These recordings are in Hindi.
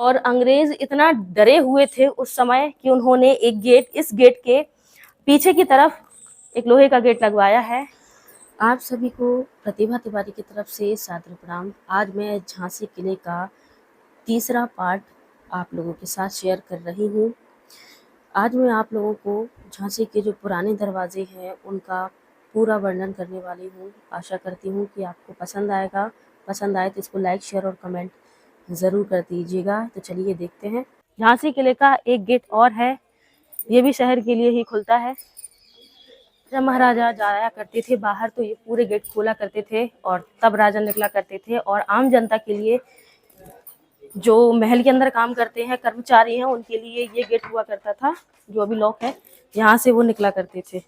और अंग्रेज इतना डरे हुए थे उस समय कि उन्होंने इस गेट के पीछे की तरफ एक लोहे का गेट लगवाया है। आप सभी को प्रतिभा तिवारी की तरफ से सादर प्रणाम। आज मैं झांसी किले का तीसरा पार्ट आप लोगों के साथ शेयर कर रही हूँ। आज मैं आप लोगों को झांसी के जो पुराने दरवाजे हैं उनका पूरा वर्णन करने वाली हूँ। आशा करती हूँ कि आपको पसंद आएगा। पसंद आए तो इसको लाइक, शेयर और कमेंट ज़रूर कर दीजिएगा। तो चलिए देखते हैं। झांसी किले का एक गेट और है, ये भी शहर के लिए ही खुलता है। जब महाराजा जाया करते थे बाहर तो ये पूरे गेट खोला करते थे और तब राजा निकला करते थे। और आम जनता के लिए, जो महल के अंदर काम करते हैं, कर्मचारी हैं, उनके लिए ये गेट हुआ करता था। जो अभी लॉक है, यहाँ से वो निकला करते थे।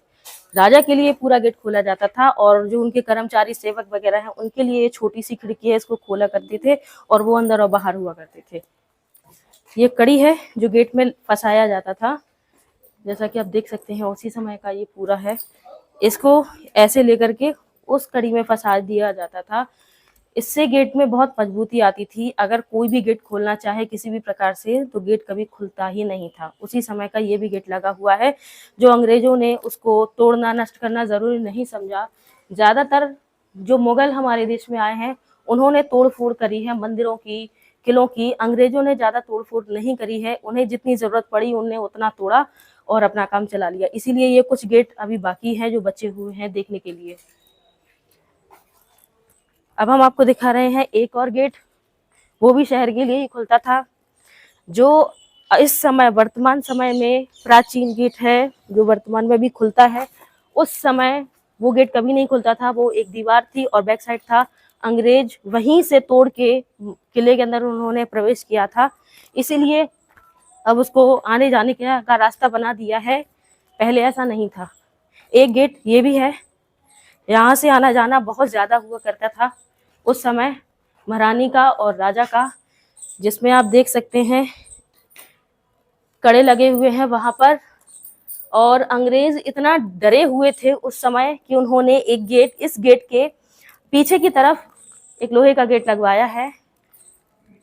राजा के लिए पूरा गेट खोला जाता था और जो उनके कर्मचारी, सेवक वगैरह हैं, उनके लिए ये छोटी सी खिड़की है, इसको खोला करते थे और वो अंदर और बाहर हुआ करते थे। ये कड़ी है जो गेट में फंसाया जाता था, जैसा कि आप देख सकते हैं उसी समय का ये पूरा है। इसको ऐसे लेकर के उस कड़ी में फंसा दिया जाता था। इससे गेट में बहुत मजबूती आती थी। अगर कोई भी गेट खोलना चाहे किसी भी प्रकार से तो गेट कभी खुलता ही नहीं था। उसी समय का ये भी गेट लगा हुआ है, जो अंग्रेजों ने उसको तोड़ना, नष्ट करना जरूरी नहीं समझा। ज्यादातर जो मुगल हमारे देश में आए हैं उन्होंने तोड़ फोड़ करी है मंदिरों की, किलों की। अंग्रेजों ने ज्यादा तोड़ फोड़ नहीं करी है। उन्हें जितनी जरूरत पड़ी उन्हें उतना तोड़ा और अपना काम चला लिया। इसीलिए ये कुछ गेट अभी बाकी है जो बचे हुए हैं देखने के लिए। अब हम आपको दिखा रहे हैं एक और गेट, वो भी शहर के लिए ही खुलता था। जो इस समय वर्तमान समय में प्राचीन गेट है, जो वर्तमान में भी खुलता है। उस समय वो गेट कभी नहीं खुलता था, वो एक दीवार थी और बैक साइड था। अंग्रेज वहीं से तोड़ के किले के अंदर उन्होंने प्रवेश किया था, इसीलिए अब उसको आने जाने का रास्ता बना दिया है। पहले ऐसा नहीं था। एक गेट ये भी है, यहाँ से आना जाना बहुत ज्यादा हुआ करता था उस समय महारानी का और राजा का, जिसमें आप देख सकते हैं कड़े लगे हुए हैं वहां पर। और अंग्रेज इतना डरे हुए थे उस समय कि उन्होंने इस गेट के पीछे की तरफ एक लोहे का गेट लगवाया है,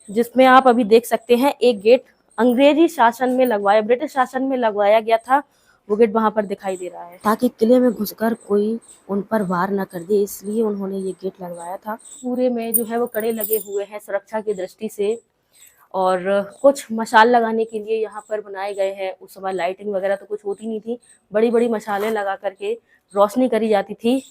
जिसमें आप अभी देख सकते हैं एक गेट अंग्रेजी शासन में लगवाया, ब्रिटिश शासन में लगवाया गया था। वो गेट वहां पर दिखाई दे रहा है, ताकि किले में घुसकर कोई उन पर वार न कर दे, इसलिए उन्होंने ये गेट लगवाया था। पूरे में जो है वो कड़े लगे हुए हैं सुरक्षा की दृष्टि से। और कुछ मशाल लगाने के लिए यहाँ पर बनाए गए हैं। उस समय लाइटिंग वगैरह तो कुछ होती नहीं थी, बड़ी बड़ी मशालें लगा करके रोशनी करी जाती थी।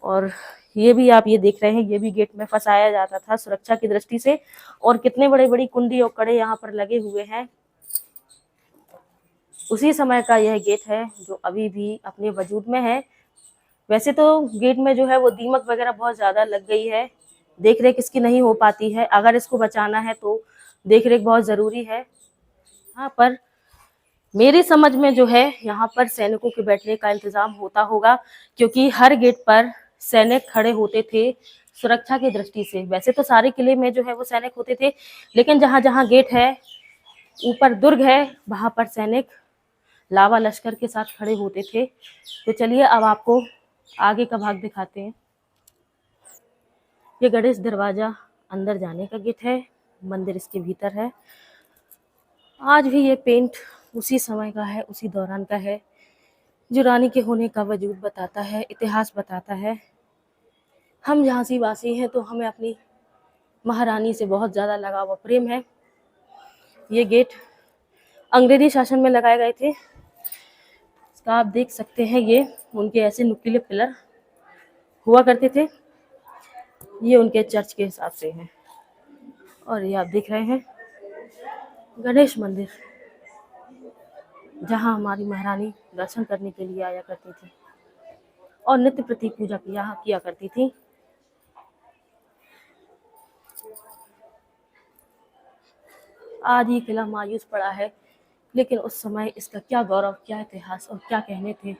और ये भी आप ये देख रहे हैं, ये भी गेट में फंसाया जाता था सुरक्षा की दृष्टि से। और कितने बड़े बड़ी कुंडी और कड़े यहाँ पर लगे हुए हैं। उसी समय का यह गेट है जो अभी भी अपने वजूद में है। वैसे तो गेट में जो है वो दीमक वगैरह बहुत ज्यादा लग गई है, देख रेख इसकी नहीं हो पाती है। अगर इसको बचाना है तो देख रेख बहुत जरूरी है। यहाँ पर मेरी समझ में जो है यहाँ पर सैनिकों के बैठने का इंतजाम होता होगा, क्योंकि हर गेट पर सैनिक खड़े होते थे सुरक्षा की दृष्टि से। वैसे तो सारे किले में जो है वो सैनिक होते थे, लेकिन जहाँ जहाँ गेट है, ऊपर दुर्ग है, वहां पर सैनिक लावा लश्कर के साथ खड़े होते थे। तो चलिए अब आपको आगे का भाग दिखाते हैं। ये गणेश दरवाजा अंदर जाने का गेट है, मंदिर इसके भीतर है। आज भी ये पेंट उसी समय का है, उसी दौरान का है, जो रानी के होने का वजूद बताता है, इतिहास बताता है। हम झांसी वासी हैं तो हमें अपनी महारानी से बहुत ज़्यादा लगाव और प्रेम है। ये गेट अंग्रेजी शासन में लगाए गए थे। इसका आप देख सकते हैं, ये उनके ऐसे नुकीले पिलर हुआ करते थे, ये उनके चर्च के हिसाब से हैं। और ये आप देख रहे हैं गणेश मंदिर, जहाँ हमारी महारानी दर्शन करने के लिए आया करती थी और नित्य प्रति पूजा यहाँ किया करती थी। आज ये किला मायूस पड़ा है, लेकिन उस समय इसका क्या गौरव, क्या इतिहास और क्या कहने थे।